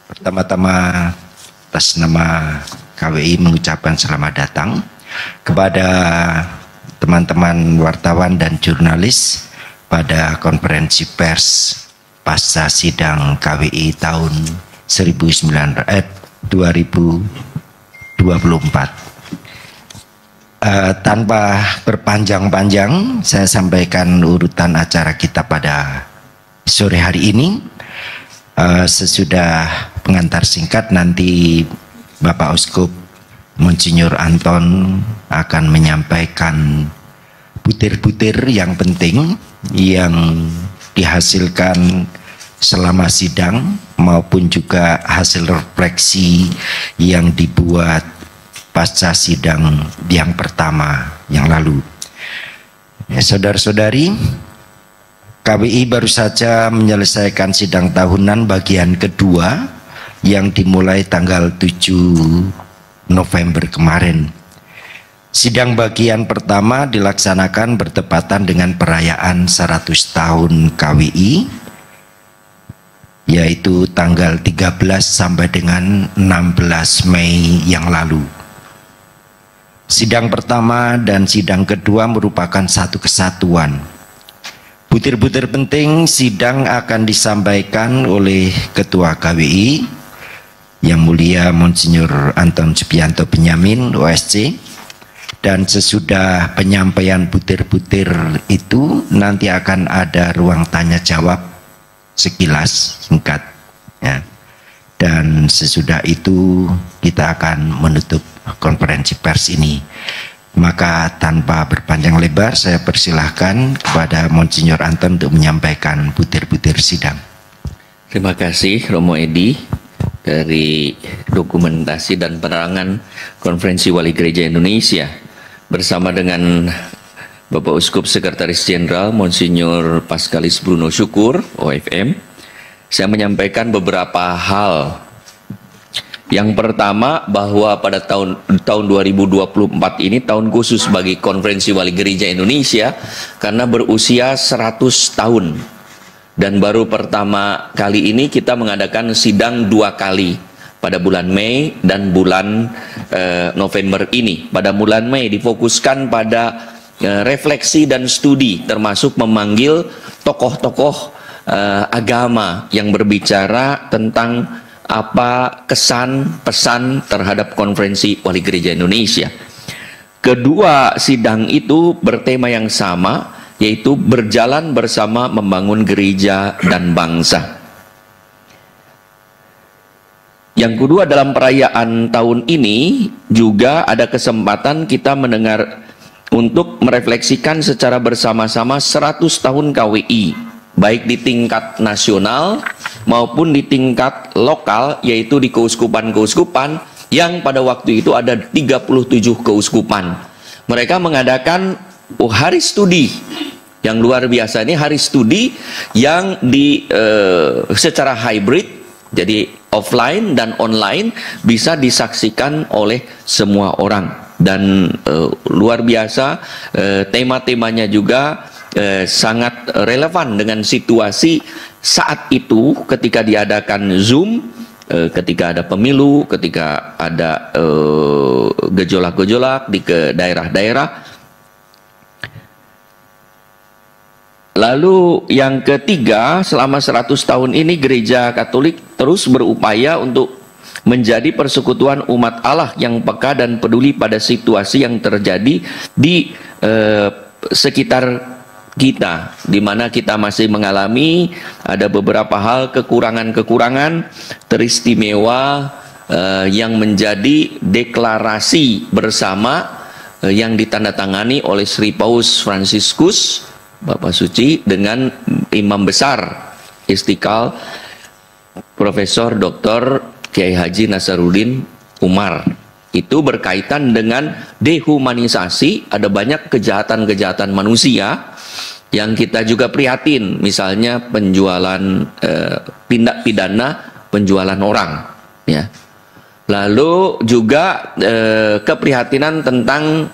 Pertama-tama atas nama KWI mengucapkan selamat datang kepada teman-teman wartawan dan jurnalis pada konferensi pers pasca sidang KWI tahun 2024. Tanpa berpanjang-panjang, saya sampaikan urutan acara kita pada sore hari ini. Sesudah pengantar singkat, nanti Bapak Uskup Monsinyur Anton akan menyampaikan butir-butir yang penting yang dihasilkan selama sidang maupun juga hasil refleksi yang dibuat pasca sidang yang pertama yang lalu. Saudara-saudari, KWI baru saja menyelesaikan sidang tahunan bagian kedua yang dimulai tanggal 7 November kemarin. Sidang bagian pertama dilaksanakan bertepatan dengan perayaan 100 tahun KWI, yaitu tanggal 13 sampai dengan 16 Mei yang lalu. Sidang pertama dan sidang kedua merupakan satu kesatuan. Butir-butir penting sidang akan disampaikan oleh Ketua KWI Yang Mulia Monsinyur Anton Subianto Benyamin OSC, dan sesudah penyampaian butir-butir itu nanti akan ada ruang tanya jawab sekilas singkat ya. Dan sesudah itu kita akan menutup konferensi pers ini. Maka tanpa berpanjang lebar, saya persilahkan kepada Monsinyur Anton untuk menyampaikan butir-butir sidang. Terima kasih Romo Edi dari dokumentasi dan penerangan Konferensi Wali Gereja Indonesia bersama dengan Bapak Uskup Sekretaris Jenderal Monsinyur Paskalis Bruno Syukur OFM. Saya menyampaikan beberapa hal. Yang pertama, bahwa pada tahun 2024 ini tahun khusus bagi Konferensi Wali Gereja Indonesia karena berusia 100 tahun. Dan baru pertama kali ini kita mengadakan sidang 2 kali pada bulan Mei dan bulan November ini. Pada bulan Mei difokuskan pada refleksi dan studi, termasuk memanggil tokoh-tokoh agama yang berbicara tentang apa kesan pesan terhadap Konferensi Wali Gereja Indonesia. Kedua sidang itu bertema yang sama, yaitu berjalan bersama membangun gereja dan bangsa. Yang kedua, dalam perayaan tahun ini juga ada kesempatan kita mendengar untuk merefleksikan secara bersama-sama 100 tahun KWI, baik di tingkat nasional maupun di tingkat lokal, yaitu di keuskupan-keuskupan yang pada waktu itu ada 37 keuskupan. Mereka mengadakan hari studi yang luar biasa. Ini hari studi yang secara hybrid, jadi offline dan online, bisa disaksikan oleh semua orang. Dan luar biasa, tema-temanya juga sangat relevan dengan situasi saat itu ketika diadakan Zoom, ketika ada pemilu, ketika ada gejolak-gejolak di daerah-daerah. Lalu yang ketiga, selama 100 tahun ini Gereja Katolik terus berupaya untuk menjadi persekutuan umat Allah yang peka dan peduli pada situasi yang terjadi di sekitar kita, di mana kita masih mengalami ada beberapa hal kekurangan-kekurangan teristimewa yang menjadi deklarasi bersama yang ditandatangani oleh Sri Paus Fransiskus Bapak Suci dengan Imam Besar Istiqlal Profesor Dr. Kiai Haji Nasaruddin Umar. Itu berkaitan dengan dehumanisasi. Ada banyak kejahatan-kejahatan manusia yang kita juga prihatin, misalnya penjualan tindak pidana penjualan orang, ya. Lalu juga keprihatinan tentang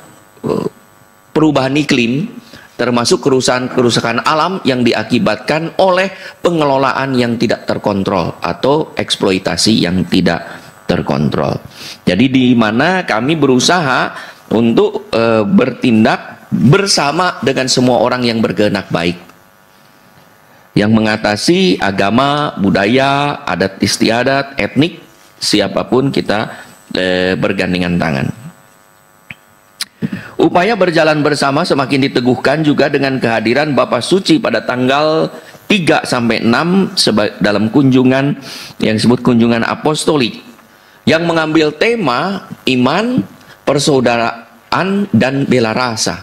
perubahan iklim termasuk kerusakan alam yang diakibatkan oleh pengelolaan yang tidak terkontrol atau eksploitasi yang tidak terkontrol. Jadi di mana kami berusaha untuk bertindak bersama dengan semua orang yang berkehendak baik, yang mengatasi agama, budaya, adat istiadat, etnik, siapapun kita bergandengan tangan. Upaya berjalan bersama semakin diteguhkan juga dengan kehadiran Bapak Suci pada tanggal 3 sampai 6 dalam kunjungan yang disebut kunjungan apostolik, yang mengambil tema iman, persaudaraan, dan bela rasa.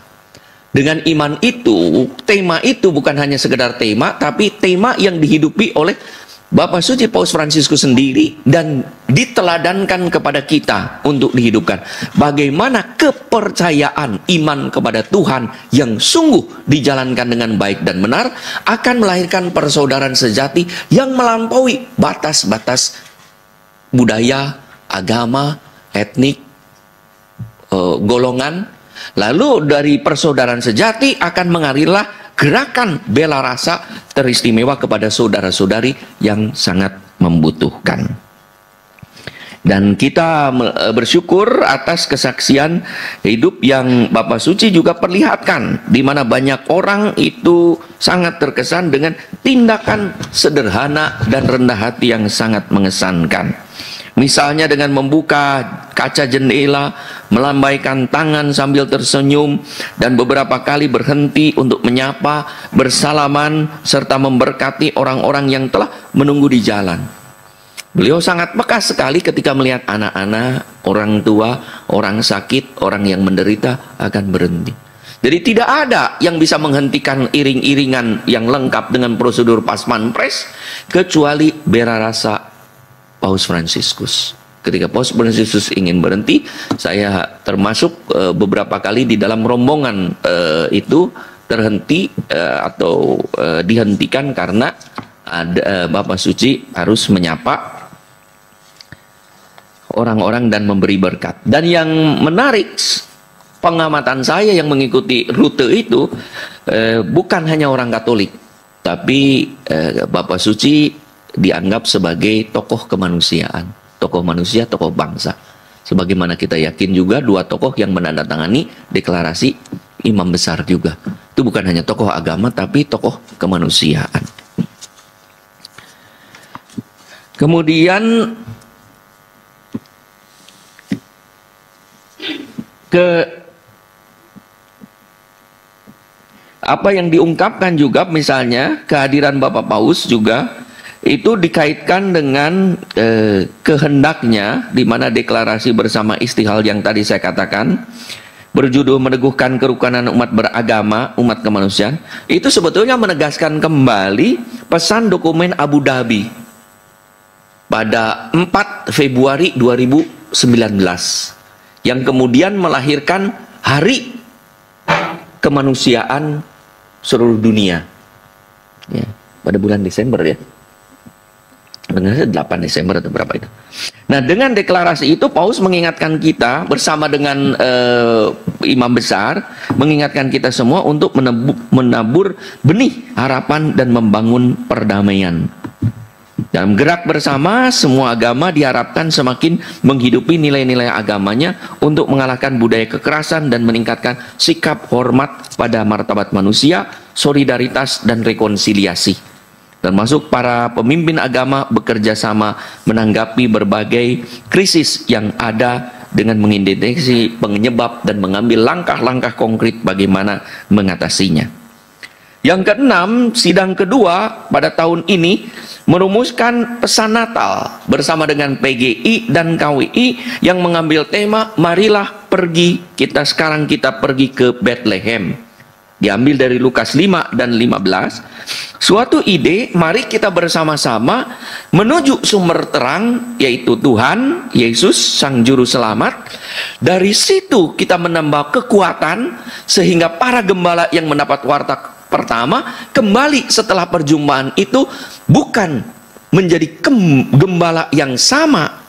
Dengan iman itu, tema itu bukan hanya sekedar tema, tapi tema yang dihidupi oleh Bapak Suci Paus Fransiskus sendiri dan diteladankan kepada kita untuk dihidupkan. Bagaimana kepercayaan iman kepada Tuhan yang sungguh dijalankan dengan baik dan benar akan melahirkan persaudaraan sejati yang melampaui batas-batas budaya, agama, etnik, golongan. Lalu dari persaudaraan sejati akan mengalirlah gerakan bela rasa teristimewa kepada saudara-saudari yang sangat membutuhkan. Dan kita bersyukur atas kesaksian hidup yang Bapak Suci juga perlihatkan, di mana banyak orang itu sangat terkesan dengan tindakan sederhana dan rendah hati yang sangat mengesankan. Misalnya dengan membuka kaca jendela, melambaikan tangan sambil tersenyum, dan beberapa kali berhenti untuk menyapa, bersalaman, serta memberkati orang-orang yang telah menunggu di jalan. Beliau sangat peka sekali ketika melihat anak-anak, orang tua, orang sakit, orang yang menderita akan berhenti. Jadi tidak ada yang bisa menghentikan iring-iringan yang lengkap dengan prosedur paspampres kecuali bela rasa Paus Fransiskus. Ketika Paus Fransiskus ingin berhenti, saya termasuk beberapa kali di dalam rombongan itu terhenti atau dihentikan karena ada Bapak Suci harus menyapa orang-orang dan memberi berkat. Dan yang menarik, pengamatan saya yang mengikuti rute itu bukan hanya orang Katolik, tapi Bapak Suci dianggap sebagai tokoh kemanusiaan, tokoh manusia, tokoh bangsa. Sebagaimana kita yakin juga dua tokoh yang menandatangani deklarasi imam besar juga. Itu bukan hanya tokoh agama, tapi tokoh kemanusiaan. Kemudian apa yang diungkapkan juga, misalnya kehadiran Bapak Paus juga itu dikaitkan dengan kehendaknya, di mana deklarasi bersama Istihal yang tadi saya katakan berjudul meneguhkan kerukunan umat beragama, umat kemanusiaan, itu sebetulnya menegaskan kembali pesan dokumen Abu Dhabi pada 4 Februari 2019 yang kemudian melahirkan Hari Kemanusiaan seluruh dunia ya, pada bulan Desember ya. Benar 8 Desember atau berapa itu. Nah, dengan deklarasi itu Paus mengingatkan kita bersama dengan imam besar, mengingatkan kita semua untuk menabur benih harapan dan membangun perdamaian. Dalam gerak bersama, semua agama diharapkan semakin menghidupi nilai-nilai agamanya untuk mengalahkan budaya kekerasan dan meningkatkan sikap hormat pada martabat manusia, solidaritas dan rekonsiliasi. Termasuk para pemimpin agama bekerja sama menanggapi berbagai krisis yang ada dengan mengidentifikasi penyebab dan mengambil langkah-langkah konkret bagaimana mengatasinya. Yang keenam, sidang kedua pada tahun ini merumuskan pesan Natal bersama dengan PGI dan KWI yang mengambil tema marilah pergi, kita pergi ke Bethlehem. Diambil dari Lukas 5 dan 15. Suatu ide, mari kita bersama-sama menuju sumber terang, yaitu Tuhan Yesus Sang Juru Selamat. Dari situ kita menambah kekuatan sehingga para gembala yang mendapat warta pertama kembali setelah perjumpaan itu bukan menjadi gembala yang sama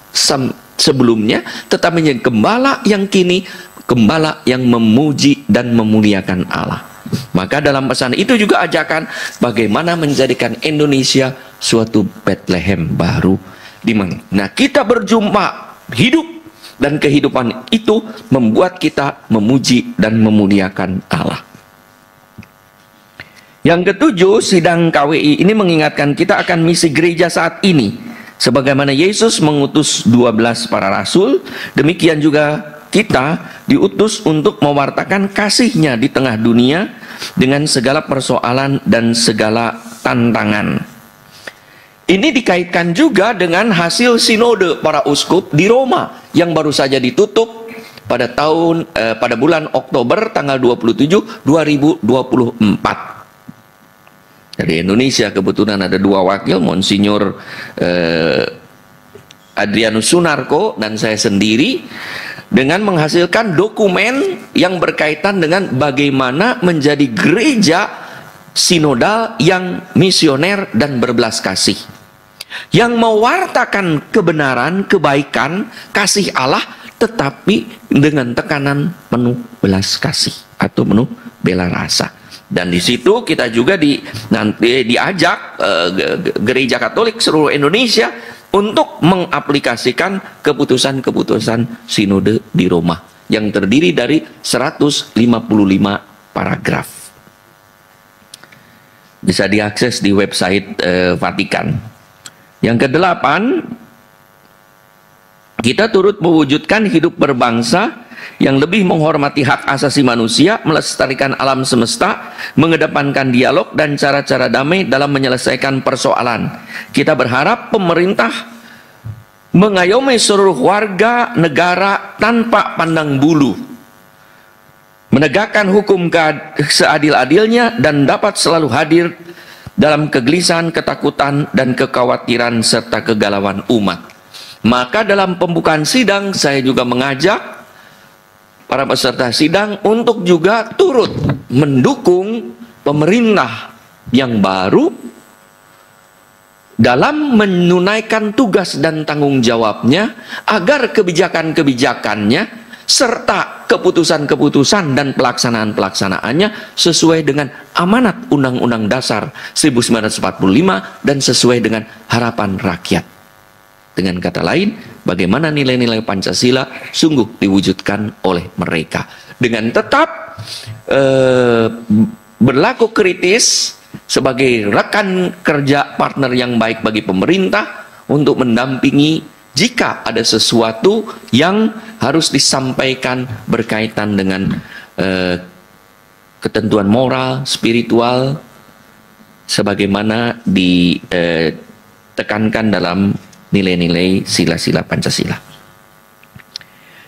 sebelumnya, tetapi menjadi gembala yang kini, gembala yang memuji dan memuliakan Allah. Maka dalam pesan itu juga ajakan bagaimana menjadikan Indonesia suatu Bethlehem baru, di mana kita berjumpa hidup, dan kehidupan itu membuat kita memuji dan memuliakan Allah. Yang ketujuh, sidang KWI ini mengingatkan kita akan misi gereja saat ini. Sebagaimana Yesus mengutus 12 para rasul, demikian juga kita diutus untuk mewartakan kasih-Nya di tengah dunia dengan segala persoalan dan segala tantangan. Ini dikaitkan juga dengan hasil sinode para uskup di Roma yang baru saja ditutup pada bulan Oktober tanggal 27 2024. Dari Indonesia kebetulan ada 2 wakil, Monsinyur Adrianus Sunarko dan saya sendiri, dengan menghasilkan dokumen yang berkaitan dengan bagaimana menjadi gereja sinodal yang misioner dan berbelas kasih, yang mewartakan kebenaran, kebaikan, kasih Allah, tetapi dengan tekanan penuh belas kasih atau penuh bela rasa. Dan di situ kita juga nanti diajak gereja Katolik seluruh Indonesia untuk mengaplikasikan keputusan-keputusan sinode di Roma yang terdiri dari 155 paragraf. Bisa diakses di website Vatikan. Yang kedelapan, kita turut mewujudkan hidup berbangsa yang lebih menghormati hak asasi manusia, melestarikan alam semesta, mengedepankan dialog dan cara-cara damai dalam menyelesaikan persoalan. Kita berharap pemerintah mengayomi seluruh warga negara tanpa pandang bulu, menegakkan hukum seadil-adilnya, dan dapat selalu hadir dalam kegelisahan, ketakutan, dan kekhawatiran serta kegalauan umat. Maka dalam pembukaan sidang saya juga mengajak para peserta sidang untuk juga turut mendukung pemerintah yang baru dalam menunaikan tugas dan tanggung jawabnya, agar kebijakan-kebijakannya serta keputusan-keputusan dan pelaksanaan-pelaksanaannya sesuai dengan amanat Undang-Undang Dasar 1945 dan sesuai dengan harapan rakyat. Dengan kata lain, bagaimana nilai-nilai Pancasila sungguh diwujudkan oleh mereka, dengan tetap berlaku kritis sebagai rekan kerja partner yang baik bagi pemerintah untuk mendampingi jika ada sesuatu yang harus disampaikan berkaitan dengan ketentuan moral, spiritual, sebagaimana ditekankan dalam nilai-nilai sila-sila Pancasila.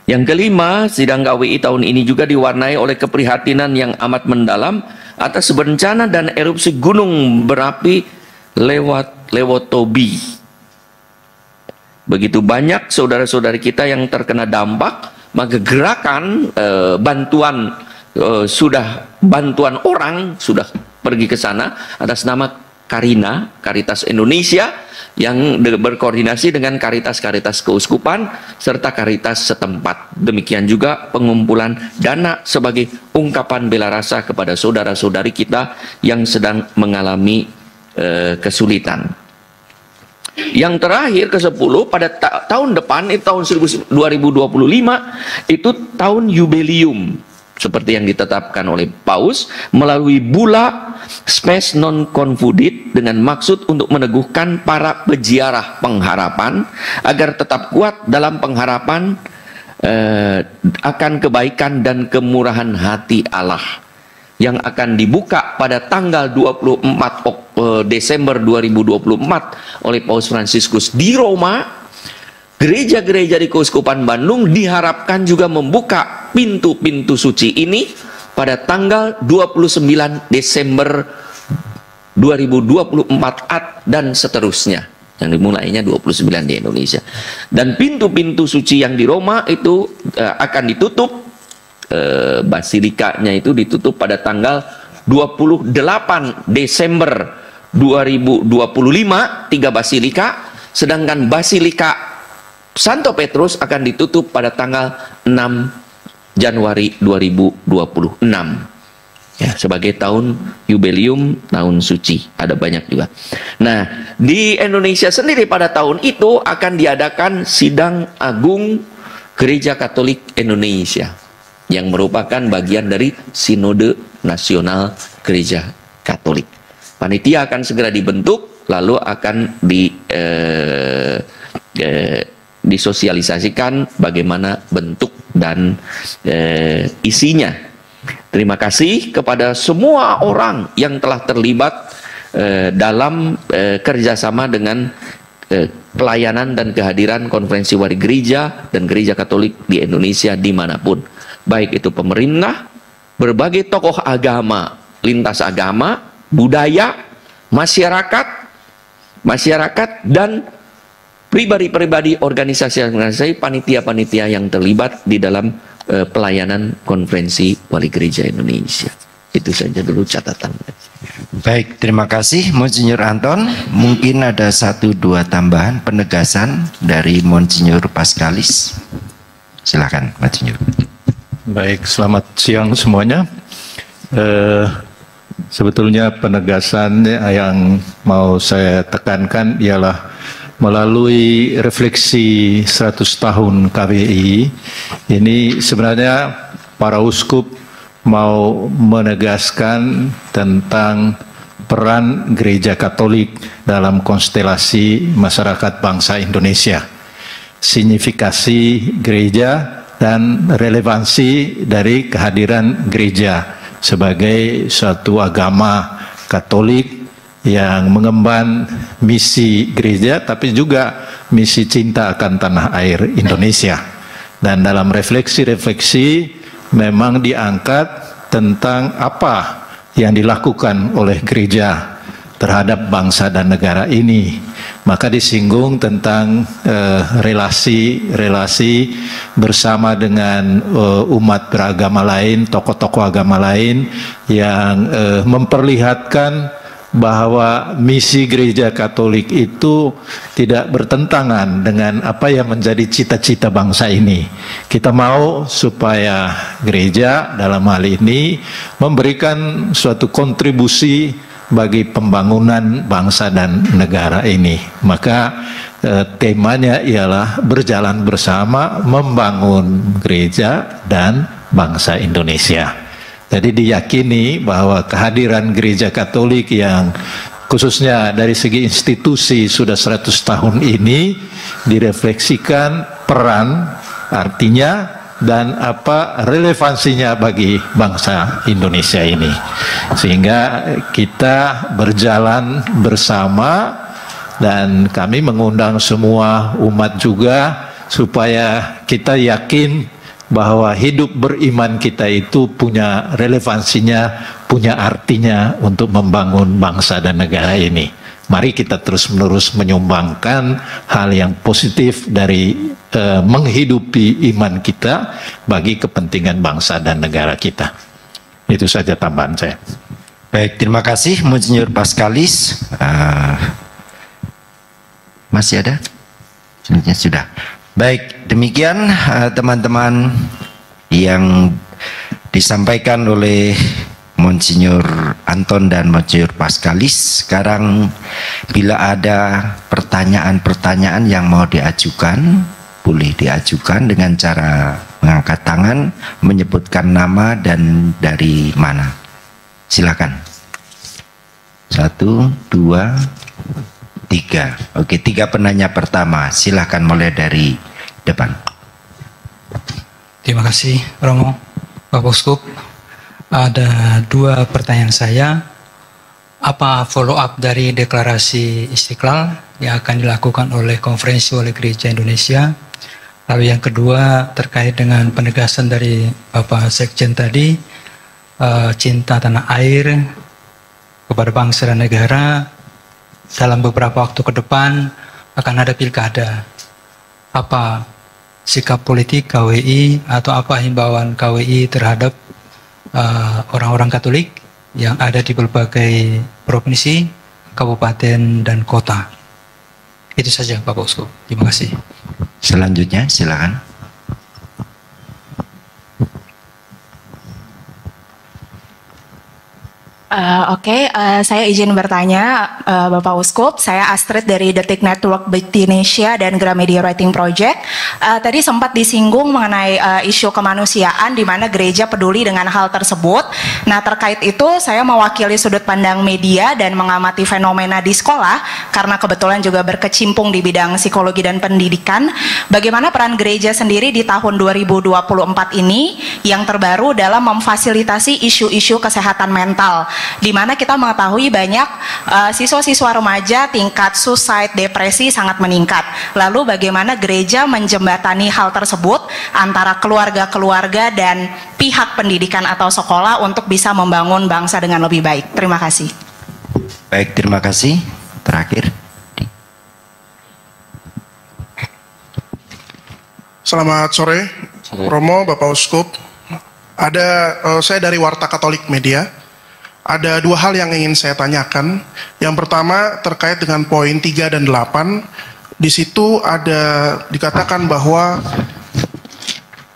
Yang kelima, sidang KWI tahun ini juga diwarnai oleh keprihatinan yang amat mendalam atas bencana dan erupsi gunung berapi Lewotobi. Begitu banyak saudara-saudari kita yang terkena dampak, maka gerakan bantuan orang sudah pergi ke sana atas nama Caritas Indonesia yang berkoordinasi dengan Caritas keuskupan serta Caritas setempat. Demikian juga pengumpulan dana sebagai ungkapan bela rasa kepada saudara-saudari kita yang sedang mengalami kesulitan. Yang terakhir, ke-10, pada tahun depan, tahun 2025, itu tahun jubileum seperti yang ditetapkan oleh Paus melalui bula Spes non confudit, dengan maksud untuk meneguhkan para peziarah pengharapan agar tetap kuat dalam pengharapan akan kebaikan dan kemurahan hati Allah, yang akan dibuka pada tanggal 24 Desember 2024 oleh Paus Fransiskus di Roma. Gereja-gereja di Keuskupan Bandung diharapkan juga membuka pintu-pintu suci ini pada tanggal 29 Desember 2024 dan seterusnya, yang dimulainya 29 di Indonesia. Dan pintu-pintu suci yang di Roma itu akan ditutup, basilikanya itu ditutup pada tanggal 28 Desember 2025, 3 basilika, sedangkan basilika Santo Petrus akan ditutup pada tanggal 6 Januari 2026. ya, sebagai tahun jubileum, tahun suci. Ada banyak juga. Nah, di Indonesia sendiri pada tahun itu akan diadakan Sidang Agung Gereja Katolik Indonesia yang merupakan bagian dari Sinode Nasional Gereja Katolik. Panitia akan segera dibentuk, lalu akan disosialisasikan bagaimana bentuk dan isinya. Terima kasih kepada semua orang yang telah terlibat dalam kerjasama dengan pelayanan dan kehadiran konferensi wali gereja dan gereja Katolik di Indonesia dimanapun. Baik itu pemerintah, berbagai tokoh agama, lintas agama, budaya, masyarakat dan pribadi-pribadi, organisasi-organisasi, panitia-panitia yang terlibat di dalam pelayanan konferensi wali gereja Indonesia. Itu saja dulu catatan. Baik, terima kasih Monsinyur Anton. Mungkin ada 1-2 tambahan penegasan dari Monsinyur Paskalis. Silakan Monsinyur. Baik, selamat siang semuanya. Sebetulnya penegasan yang mau saya tekankan ialah melalui refleksi 100 tahun KWI, ini sebenarnya para uskup mau menegaskan tentang peran gereja Katolik dalam konstelasi masyarakat bangsa Indonesia, signifikasi gereja dan relevansi dari kehadiran gereja sebagai suatu agama Katolik yang mengemban misi gereja tapi juga misi cinta akan tanah air Indonesia. Dan dalam refleksi-refleksi memang diangkat tentang apa yang dilakukan oleh gereja terhadap bangsa dan negara ini. Maka disinggung tentang relasi-relasi bersama dengan umat beragama lain, tokoh-tokoh agama lain yang memperlihatkan bahwa misi gereja Katolik itu tidak bertentangan dengan apa yang menjadi cita-cita bangsa ini. Kita mau supaya gereja dalam hal ini memberikan suatu kontribusi bagi pembangunan bangsa dan negara ini. Maka temanya ialah berjalan bersama membangun gereja dan bangsa Indonesia. Jadi diyakini bahwa kehadiran gereja Katolik yang khususnya dari segi institusi sudah 100 tahun ini direfleksikan peran, artinya dan apa relevansinya bagi bangsa Indonesia ini, sehingga kita berjalan bersama. Dan kami mengundang semua umat juga supaya kita yakin bahwa hidup beriman kita itu punya relevansinya, punya artinya untuk membangun bangsa dan negara ini. Mari kita terus-menerus menyumbangkan hal yang positif dari menghidupi iman kita bagi kepentingan bangsa dan negara kita. Itu saja tambahan saya. Baik, terima kasih Monsinyur Paskalis. Masih ada? Sebenarnya sudah. Baik, demikian teman-teman yang disampaikan oleh Monsinyur Anton dan Monsinyur Paskalis. Sekarang bila ada pertanyaan-pertanyaan yang mau diajukan, boleh diajukan dengan cara mengangkat tangan, menyebutkan nama dan dari mana. Silakan. 1, 2, 3. Oke, 3 penanya pertama. Silakan mulai dari depan. Terima kasih Romo, Bapak Uskup. Ada 2 pertanyaan saya. Apa follow up dari deklarasi Istiqlal yang akan dilakukan oleh Konferensi Wali Gereja Indonesia? Lalu yang kedua terkait dengan penegasan dari Bapak Sekjen tadi, cinta tanah air kepada bangsa dan negara. Dalam beberapa waktu ke depan akan ada pilkada. Apa sikap politik KWI atau apa himbauan KWI terhadap orang-orang Katolik yang ada di berbagai provinsi, kabupaten, dan kota? Itu saja Bapak Uskup. Terima kasih. Selanjutnya silakan. Saya izin bertanya, Bapak Uskup. Saya Astrid dari Detik Network Indonesia dan Gramedia Writing Project. Tadi sempat disinggung mengenai isu kemanusiaan di mana gereja peduli dengan hal tersebut. Nah, terkait itu saya mewakili sudut pandang media dan mengamati fenomena di sekolah karena kebetulan juga berkecimpung di bidang psikologi dan pendidikan. Bagaimana peran gereja sendiri di tahun 2024 ini yang terbaru dalam memfasilitasi isu-isu kesehatan mental, di mana kita mengetahui banyak siswa-siswa remaja tingkat suicide, depresi sangat meningkat. Lalu bagaimana gereja menjembatani hal tersebut antara keluarga-keluarga dan pihak pendidikan atau sekolah untuk bisa membangun bangsa dengan lebih baik. Terima kasih. Baik, terima kasih. Terakhir. Selamat sore, Romo, Bapak Uskup. Saya dari Warta Katolik Media. Ada dua hal yang ingin saya tanyakan. Yang pertama terkait dengan poin 3 dan 8. Di situ dikatakan bahwa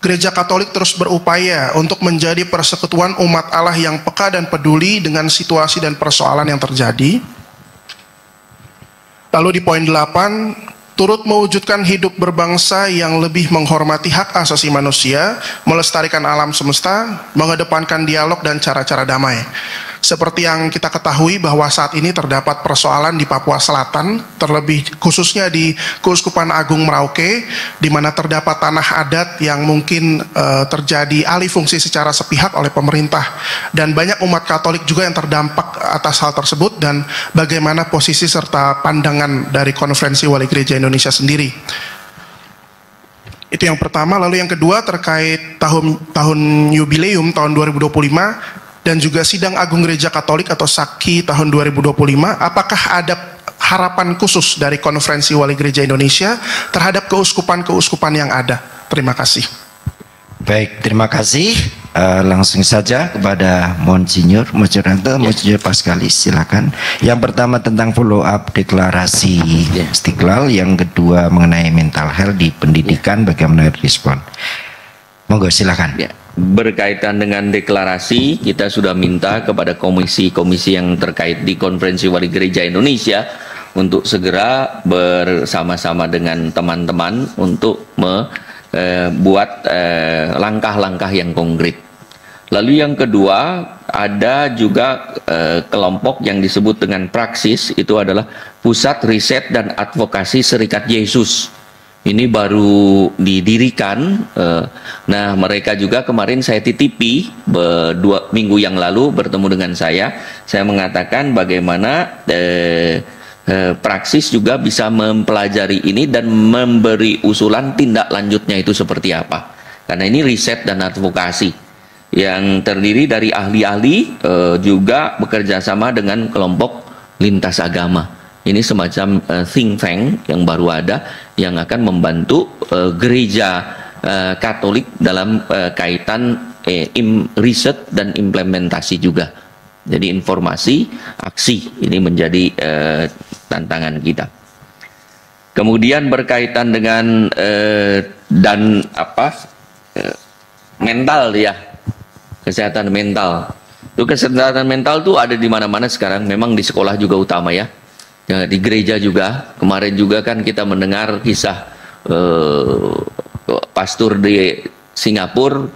Gereja Katolik terus berupaya untuk menjadi persekutuan umat Allah yang peka dan peduli dengan situasi dan persoalan yang terjadi. Lalu di poin 8, turut mewujudkan hidup berbangsa yang lebih menghormati hak asasi manusia, melestarikan alam semesta, mengedepankan dialog dan cara-cara damai. Seperti yang kita ketahui bahwa saat ini terdapat persoalan di Papua Selatan, terlebih khususnya di Keuskupan Agung Merauke, di mana terdapat tanah adat yang mungkin terjadi alih fungsi secara sepihak oleh pemerintah, dan banyak umat Katolik juga yang terdampak atas hal tersebut, dan bagaimana posisi serta pandangan dari Konferensi Wali Gereja Indonesia sendiri. Itu yang pertama. Lalu yang kedua terkait tahun jubileum tahun 2025 dan juga Sidang Agung Gereja Katolik atau SAKI tahun 2025, apakah ada harapan khusus dari Konferensi Wali Gereja Indonesia terhadap keuskupan-keuskupan yang ada? Terima kasih. Baik, terima kasih. Langsung saja kepada Monsinyur Pascalis, silakan. Yang pertama tentang follow up deklarasi Istiqlal, yang kedua mengenai mental health di pendidikan, bagaimana respon? Monggo, silakan. Berkaitan dengan deklarasi, kita sudah minta kepada komisi-komisi yang terkait di Konferensi Wali Gereja Indonesia untuk segera bersama-sama dengan teman-teman untuk membuat langkah-langkah yang konkret. Lalu yang kedua, ada juga kelompok yang disebut dengan Praksis, itu adalah Pusat Riset dan Advokasi Serikat Yesus. Ini baru didirikan. Nah, mereka juga kemarin saya titipi 2 minggu yang lalu bertemu dengan saya mengatakan bagaimana Praksis juga bisa mempelajari ini dan memberi usulan tindak lanjutnya itu seperti apa. Karena ini riset dan advokasi yang terdiri dari ahli-ahli, juga bekerja sama dengan kelompok lintas agama. Ini semacam think tank yang baru ada yang akan membantu gereja Katolik dalam kaitan riset dan implementasi juga. Jadi informasi, aksi ini menjadi tantangan kita. Kemudian berkaitan dengan mental ya, kesehatan mental. Itu kesehatan mental tuh ada di mana-mana sekarang. Memang di sekolah juga utama ya. Di gereja juga. Kemarin juga kan kita mendengar kisah pastor di Singapura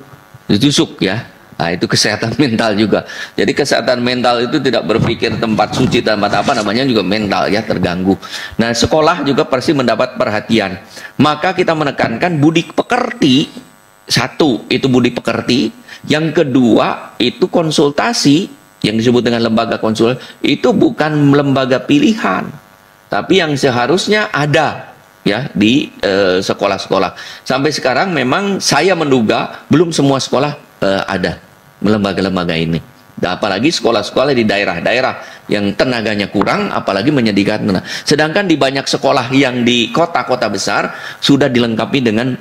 ditusuk ya. Nah, itu kesehatan mental juga. Jadi kesehatan mental itu tidak berpikir tempat suci, tempat apa namanya juga mental ya, terganggu. Nah, sekolah juga pasti mendapat perhatian. Maka kita menekankan budi pekerti. Satu, itu budi pekerti. Yang kedua, itu konsultasi. Yang disebut dengan lembaga konsul itu bukan lembaga pilihan, tapi yang seharusnya ada ya di sekolah-sekolah. Sampai sekarang memang saya menduga belum semua sekolah ada lembaga-lembaga ini. Apalagi sekolah-sekolah di daerah-daerah yang tenaganya kurang, apalagi menyediakan. Sedangkan di banyak sekolah yang di kota-kota besar sudah dilengkapi dengan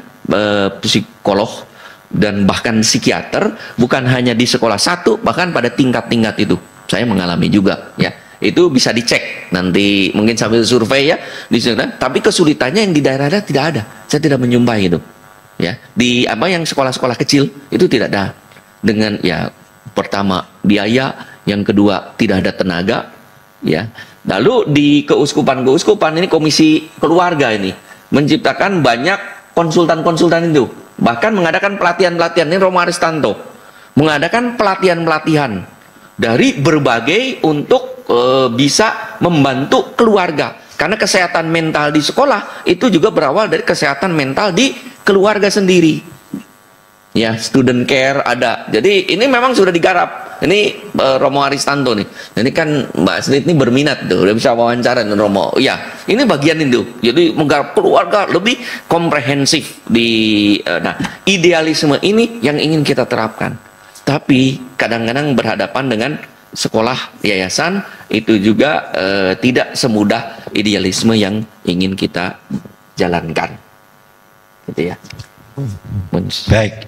psikolog dan bahkan psikiater, bukan hanya di sekolah satu, bahkan pada tingkat-tingkat itu. Saya mengalami juga ya. Itu bisa dicek nanti, mungkin sambil survei ya di sana. Tapi kesulitannya yang di daerah-daerah tidak ada. Saya tidak menjumpai itu. Ya, yang sekolah-sekolah kecil itu tidak ada. Dengan ya pertama biaya yang kedua tidak ada tenaga, ya. Lalu di keuskupan ini komisi keluarga ini menciptakan banyak konsultan-konsultan itu, bahkan mengadakan pelatihan-pelatihan. Ini Romo Aristanto mengadakan pelatihan-pelatihan dari berbagai untuk bisa membantu keluarga, karena kesehatan mental di sekolah itu juga berawal dari kesehatan mental di keluarga sendiri. Ya, student care ada. Jadi ini memang sudah digarap. Ini Romo Aristanto nih. Ini kan Mbak Astrid ini berminat tuh, udah bisa wawancara dengan Romo. Ya, ini bagian itu. Jadi menggarap keluarga lebih komprehensif di nah, idealisme ini yang ingin kita terapkan. Tapi kadang-kadang berhadapan dengan sekolah yayasan itu juga tidak semudah idealisme yang ingin kita jalankan. Gitu ya. Baik,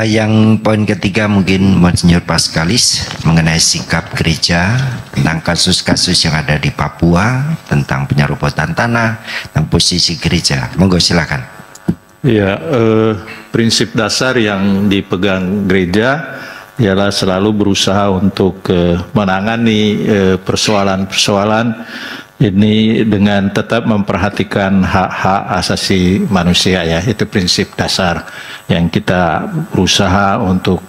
yang poin ketiga mungkin Monsinyur Paskalis mengenai sikap gereja tentang kasus-kasus yang ada di Papua, tentang penyerobotan tanah, tentang posisi gereja. Monggo silakan. Ya, prinsip dasar yang dipegang gereja ialah selalu berusaha untuk menangani persoalan-persoalan ini dengan tetap memperhatikan hak-hak asasi manusia, ya. Itu prinsip dasar yang kita berusaha untuk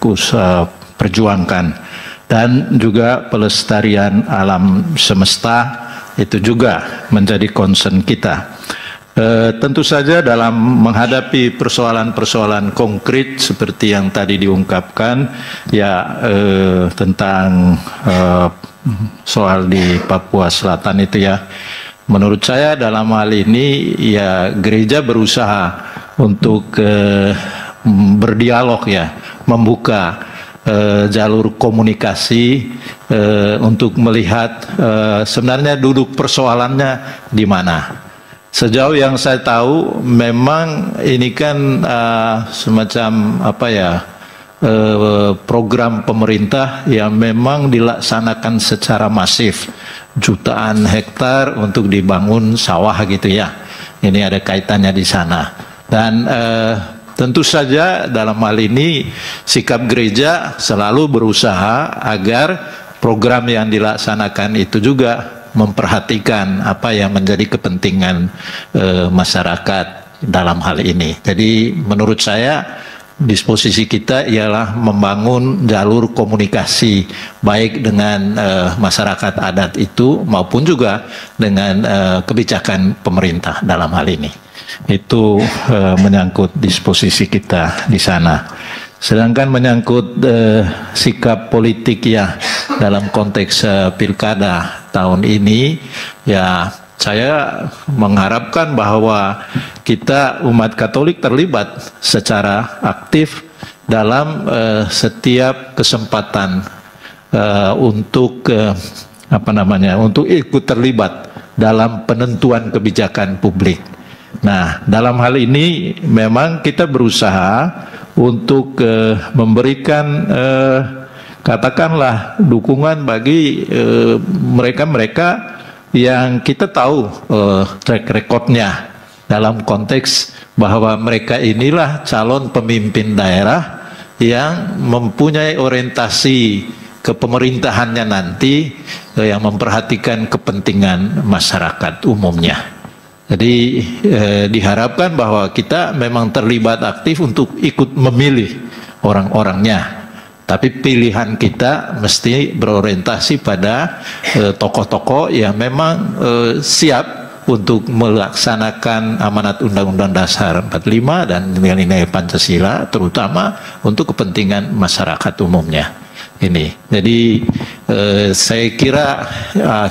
perjuangkan. Dan juga pelestarian alam semesta itu juga menjadi concern kita. Tentu saja dalam menghadapi persoalan-persoalan konkret seperti yang tadi diungkapkan, ya, tentang soal di Papua Selatan itu, ya, menurut saya dalam hal ini ya gereja berusaha untuk berdialog, ya, membuka jalur komunikasi untuk melihat sebenarnya duduk persoalannya di mana. Sejauh yang saya tahu memang ini kan semacam apa ya, program pemerintah yang memang dilaksanakan secara masif, jutaan hektar untuk dibangun sawah gitu, ya. Ini ada kaitannya di sana. Dan tentu saja dalam hal ini sikap gereja selalu berusaha agar program yang dilaksanakan itu juga memperhatikan apa yang menjadi kepentingan masyarakat dalam hal ini. Jadi menurut saya disposisi kita ialah membangun jalur komunikasi baik dengan masyarakat adat itu maupun juga dengan kebijakan pemerintah dalam hal ini. Itu menyangkut disposisi kita di sana. Sedangkan menyangkut sikap politik, ya, dalam konteks pilkada tahun ini, ya, saya mengharapkan bahwa kita umat Katolik terlibat secara aktif dalam setiap kesempatan untuk untuk ikut terlibat dalam penentuan kebijakan publik. Nah, dalam hal ini memang kita berusaha untuk memberikan katakanlah dukungan bagi mereka-mereka yang kita tahu track recordnya dalam konteks bahwa mereka inilah calon pemimpin daerah yang mempunyai orientasi kepemerintahannya nanti yang memperhatikan kepentingan masyarakat umumnya. Jadi diharapkan bahwa kita memang terlibat aktif untuk ikut memilih orang-orangnya. Tapi pilihan kita mesti berorientasi pada tokoh-tokoh yang memang siap untuk melaksanakan amanat Undang-Undang Dasar 45 dan nilai-nilai Pancasila, terutama untuk kepentingan masyarakat umumnya. Ini, jadi saya kira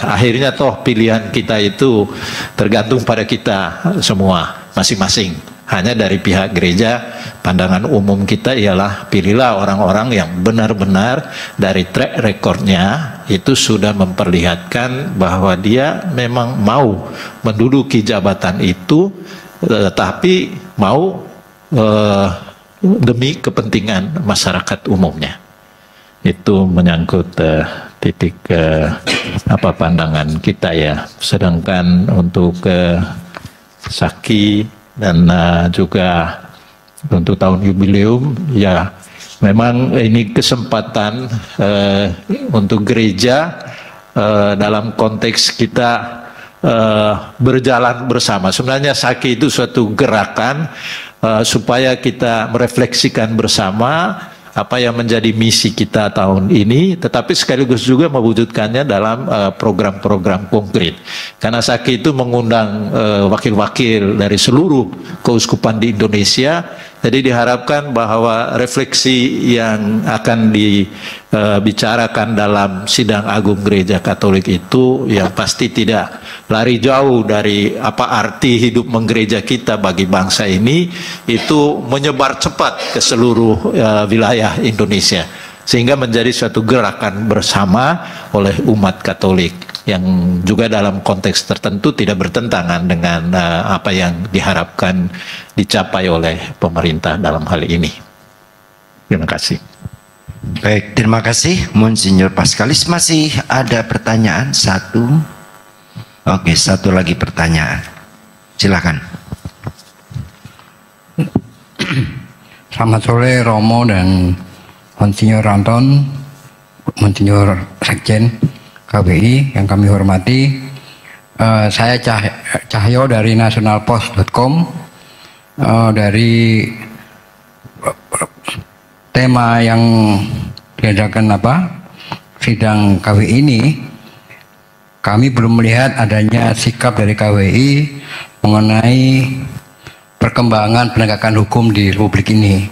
akhirnya toh pilihan kita itu tergantung pada kita semua masing-masing. Hanya dari pihak gereja, pandangan umum kita ialah pilihlah orang-orang yang benar-benar dari track recordnya itu sudah memperlihatkan bahwa dia memang mau menduduki jabatan itu, tetapi mau demi kepentingan masyarakat umumnya. Itu menyangkut titik pandangan kita, ya. Sedangkan untuk Saki dan juga untuk tahun jubileum, ya, Memang ini kesempatan untuk gereja dalam konteks kita berjalan bersama. Sebenarnya Saki itu suatu gerakan supaya kita merefleksikan bersama apa yang menjadi misi kita tahun ini, tetapi sekaligus juga mewujudkannya dalam program-program konkret. Karena Saki itu mengundang wakil-wakil dari seluruh keuskupan di Indonesia, jadi diharapkan bahwa refleksi yang akan dibicarakan dalam sidang agung gereja Katolik itu yang pasti tidak lari jauh dari apa arti hidup menggereja kita bagi bangsa ini, itu menyebar cepat ke seluruh wilayah Indonesia sehingga menjadi suatu gerakan bersama oleh umat Katolik yang juga dalam konteks tertentu tidak bertentangan dengan apa yang diharapkan dicapai oleh pemerintah dalam hal ini. Terima kasih. Baik, terima kasih Monsinyur Paskalis. Masih ada pertanyaan satu? Oke, satu lagi pertanyaan. Silakan. Selamat sore Romo dan Monsinyur Anton, Monsinyur Sekjen KBI yang kami hormati. Saya Cahyo dari nationalpost.com. Dari tema yang diadakan sidang KWI ini, kami belum melihat adanya sikap dari KWI mengenai perkembangan penegakan hukum di Republik ini,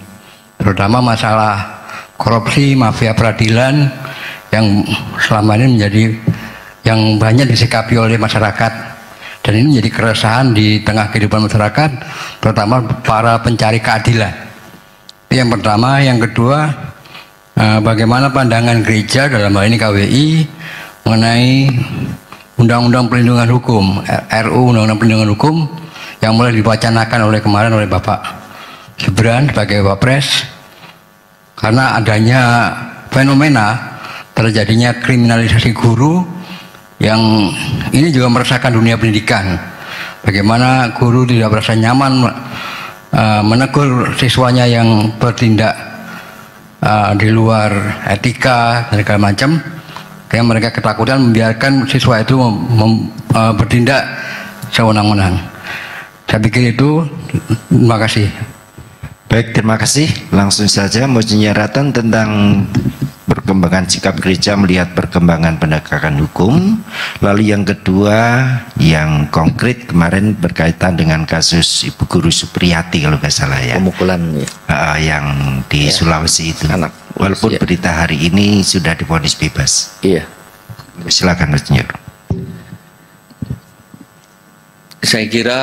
terutama masalah korupsi, mafia peradilan yang selama ini menjadi yang banyak disikapi oleh masyarakat, dan ini menjadi keresahan di tengah kehidupan masyarakat, terutama para pencari keadilan. Itu yang pertama. Yang kedua, bagaimana pandangan gereja dalam hal ini KWI mengenai Undang-Undang Perlindungan Hukum, RU Undang-Undang Perlindungan Hukum yang mulai diwacanakan oleh kemarin oleh Bapak Gibran sebagai Wapres, karena adanya fenomena terjadinya kriminalisasi guru yang ini juga meresahkan dunia pendidikan. Bagaimana guru tidak merasa nyaman menegur siswanya yang bertindak di luar etika dan segala macam, kayak mereka ketakutan membiarkan siswa itu bertindak sewenang-wenang. Saya pikir itu. Terima kasih. Baik, terima kasih. Langsung saja Monsinyur Anton tentang perkembangan sikap gereja melihat perkembangan penegakan hukum. Lalu yang kedua yang konkret kemarin berkaitan dengan kasus Ibu Guru Supriyati kalau nggak salah ya. Pemukulan yang di Sulawesi itu. Anak. Walaupun berita hari ini sudah divonis bebas. Iya. Silakan Monsinyur. Saya kira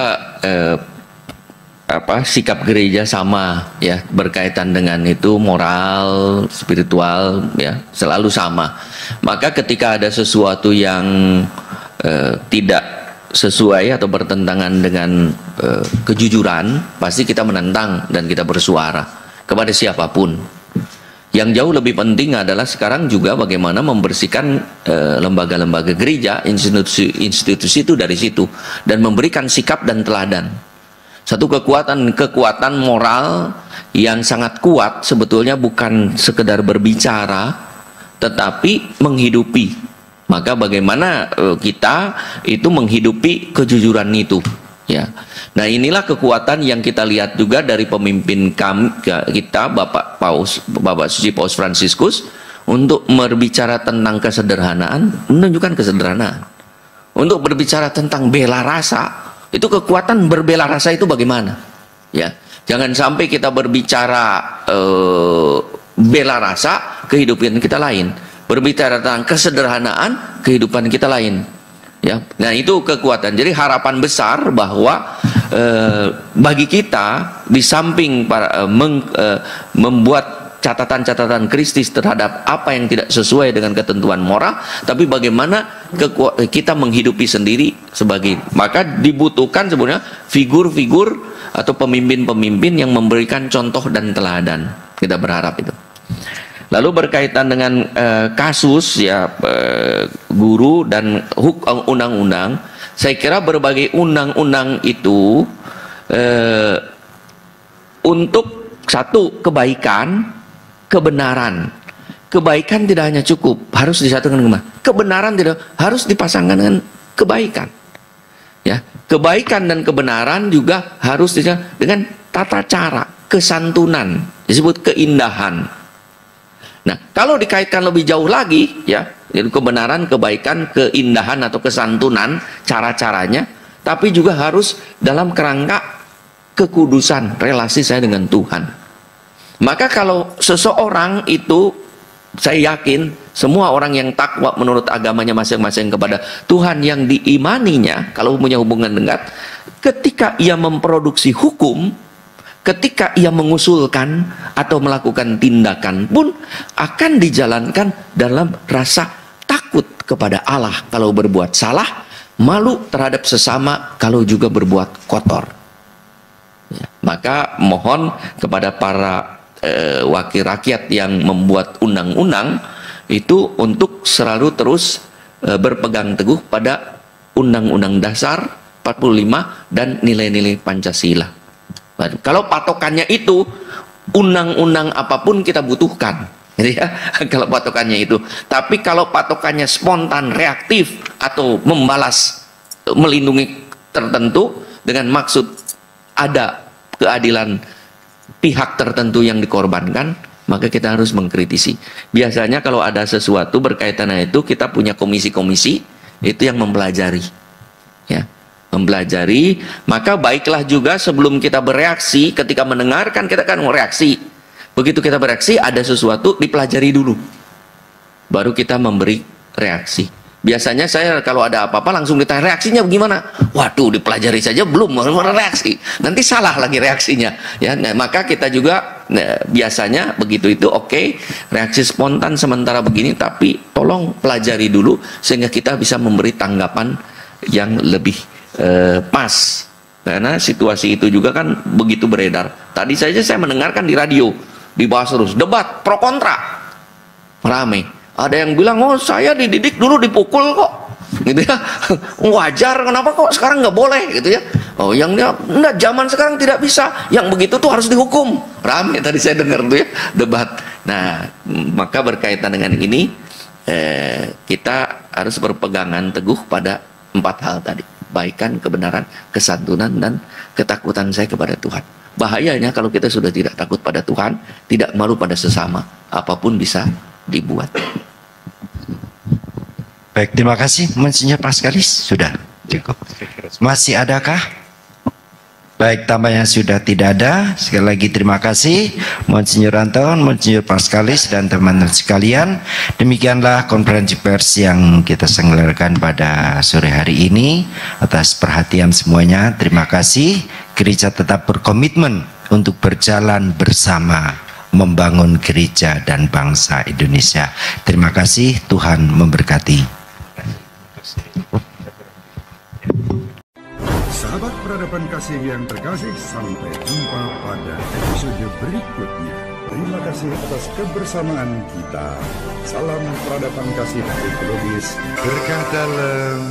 sikap gereja sama ya, berkaitan dengan itu moral, spiritual ya, selalu sama. Maka ketika ada sesuatu yang tidak sesuai atau bertentangan dengan kejujuran, pasti kita menentang dan kita bersuara kepada siapapun. Yang jauh lebih penting adalah sekarang juga bagaimana membersihkan lembaga-lembaga gereja, institusi itu dari situ, dan memberikan sikap dan teladan. Satu kekuatan moral yang sangat kuat sebetulnya bukan sekedar berbicara, tetapi menghidupi. Maka bagaimana kita itu menghidupi kejujuran itu. Ya, nah inilah kekuatan yang kita lihat juga dari pemimpin kita, Bapak Suci Paus Fransiskus, untuk berbicara tentang kesederhanaan, menunjukkan kesederhanaan. Untuk berbicara tentang bela rasa, itu kekuatan berbela rasa itu bagaimana? Ya, jangan sampai kita berbicara bela rasa, kehidupan kita lain. Berbicara tentang kesederhanaan, kehidupan kita lain. Ya, nah itu kekuatan. Jadi harapan besar bahwa bagi kita di samping membuat catatan-catatan kristis terhadap apa yang tidak sesuai dengan ketentuan moral, tapi bagaimana kita menghidupi sendiri sebagai, maka dibutuhkan sebenarnya figur-figur atau pemimpin-pemimpin yang memberikan contoh dan teladan. Kita berharap itu. Lalu berkaitan dengan kasus ya guru dan undang-undang, saya kira berbagai undang-undang itu untuk satu kebaikan kebenaran. Kebaikan tidak hanya cukup, harus disatukan dengan kebenaran, tidak harus dipasangkan dengan kebaikan. Ya, kebaikan dan kebenaran juga harus disatukan dengan tata cara, kesantunan, disebut keindahan. Nah, kalau dikaitkan lebih jauh lagi, ya, kebenaran, kebaikan, keindahan atau kesantunan, cara-caranya, tapi juga harus dalam kerangka kekudusan, relasi saya dengan Tuhan. Maka kalau seseorang itu, saya yakin semua orang yang takwa menurut agamanya masing-masing kepada Tuhan yang diimaninya, kalau punya hubungan dekat, ketika ia memproduksi hukum, ketika ia mengusulkan atau melakukan tindakan pun akan dijalankan dalam rasa takut kepada Allah kalau berbuat salah, malu terhadap sesama kalau juga berbuat kotor. Ya, maka mohon kepada para wakil rakyat yang membuat undang-undang itu untuk selalu terus berpegang teguh pada Undang-Undang Dasar 45 dan nilai-nilai Pancasila. Kalau patokannya itu undang-undang apapun kita butuhkan, gitu ya. Kalau patokannya itu, tapi kalau patokannya spontan, reaktif atau membalas, melindungi tertentu dengan maksud ada keadilan pihak tertentu yang dikorbankan, maka kita harus mengkritisi. Biasanya kalau ada sesuatu berkaitan dengan itu, kita punya komisi-komisi itu yang mempelajari, ya, mempelajari. Maka baiklah juga sebelum kita bereaksi, ketika mendengarkan kita kan mereaksi. Begitu kita bereaksi, ada sesuatu dipelajari dulu, baru kita memberi reaksi. Biasanya saya kalau ada apa-apa langsung ditanya reaksinya bagaimana. Waduh, dipelajari saja belum reaksi, nanti salah lagi reaksinya. Ya, nah, maka kita juga biasanya begitu itu oke, reaksi spontan sementara begini, tapi tolong pelajari dulu sehingga kita bisa memberi tanggapan yang lebih pas. Karena situasi itu juga kan begitu beredar. Tadi saja saya mendengarkan di radio dibahas terus debat pro kontra, rame. Ada yang bilang, oh saya dididik dulu dipukul kok, gitu ya. Wajar, kenapa kok sekarang nggak boleh, gitu ya. Oh yang dia, enggak, zaman sekarang tidak bisa, yang begitu tuh harus dihukum. Rame tadi saya dengar tuh ya, debat. Nah, maka berkaitan dengan ini, kita harus berpegangan teguh pada 4 hal tadi. Baikan, kebenaran, kesantunan, dan ketakutan saya kepada Tuhan. Bahayanya kalau kita sudah tidak takut pada Tuhan, tidak malu pada sesama, apapun bisa dibuat. Baik, terima kasih Monsinyur Paskalis. Sudah cukup. Masih adakah? Baik, tampaknya sudah tidak ada. Sekali lagi terima kasih Monsinyur Anton, Monsinyur Paskalis, dan teman-teman sekalian. Demikianlah konferensi pers yang kita selenggarakan pada sore hari ini. Atas perhatian semuanya, terima kasih. Gereja tetap berkomitmen untuk berjalan bersama membangun gereja dan bangsa Indonesia. Terima kasih, Tuhan memberkati. Sahabat peradaban kasih yang terkasih, sampai jumpa pada episode berikutnya. Terima kasih atas kebersamaan kita. Salam peradaban kasih ekologis. Berkah dalam